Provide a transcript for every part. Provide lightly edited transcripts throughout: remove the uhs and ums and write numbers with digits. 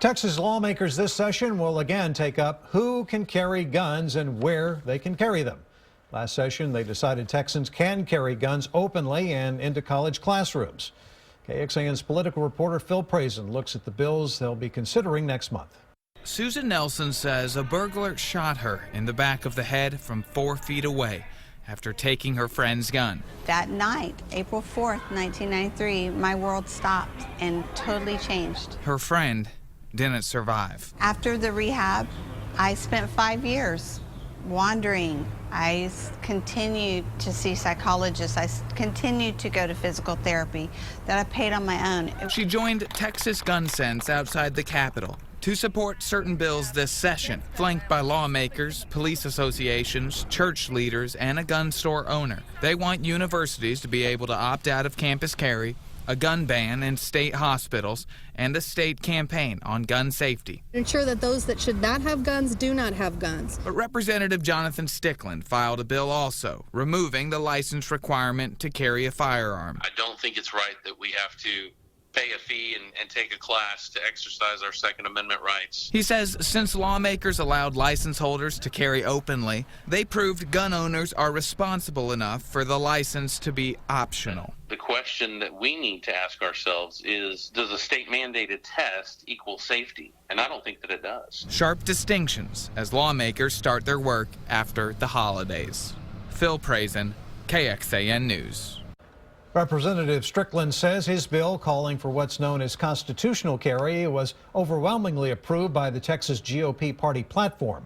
Texas lawmakers this session will again take up who can carry guns and where they can carry them. Last session, they decided Texans can carry guns openly and into college classrooms. KXAN's political reporter Phil Prazen looks at the bills they'll be considering next month. Susan Nelson says a burglar shot her in the back of the head from 4 feet away after taking her friend's gun. That night, April 4th, 1993, my world stopped and totally changed. Her friend didn't survive. After the rehab, I spent 5 years wandering. I continued to see psychologists. I continued to go to physical therapy that I paid on my own. She joined Texas Gun Sense outside the Capitol to support certain bills this session, flanked by lawmakers, police associations, church leaders, and a gun store owner. They want universities to be able to opt out of campus carry, a gun ban in state hospitals, and a state campaign on gun safety. Ensure that those that should not have guns do not have guns. But Representative Jonathan Stickland filed a bill also, removing the license requirement to carry a firearm. I don't think it's right that we have to pay a fee and take a class to exercise our Second Amendment rights. He says since lawmakers allowed license holders to carry openly, they proved gun owners are responsible enough for the license to be optional. The question that we need to ask ourselves is, does a state-mandated test equal safety? And I don't think that it does. Sharp distinctions as lawmakers start their work after the holidays. Phil Prazen, KXAN News. Representative Strickland says his bill calling for what's known as constitutional carry was overwhelmingly approved by the Texas GOP party platform.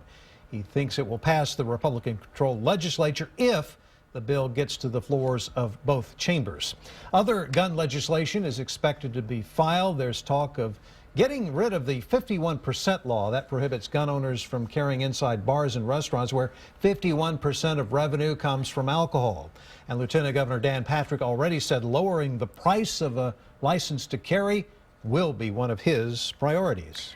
He thinks it will pass the Republican-controlled legislature if the bill gets to the floors of both chambers. Other gun legislation is expected to be filed. There's talk of getting rid of the 51% law that prohibits gun owners from carrying inside bars and restaurants where 51% of revenue comes from alcohol. And Lieutenant Governor Dan Patrick already said lowering the price of a license to carry will be one of his priorities.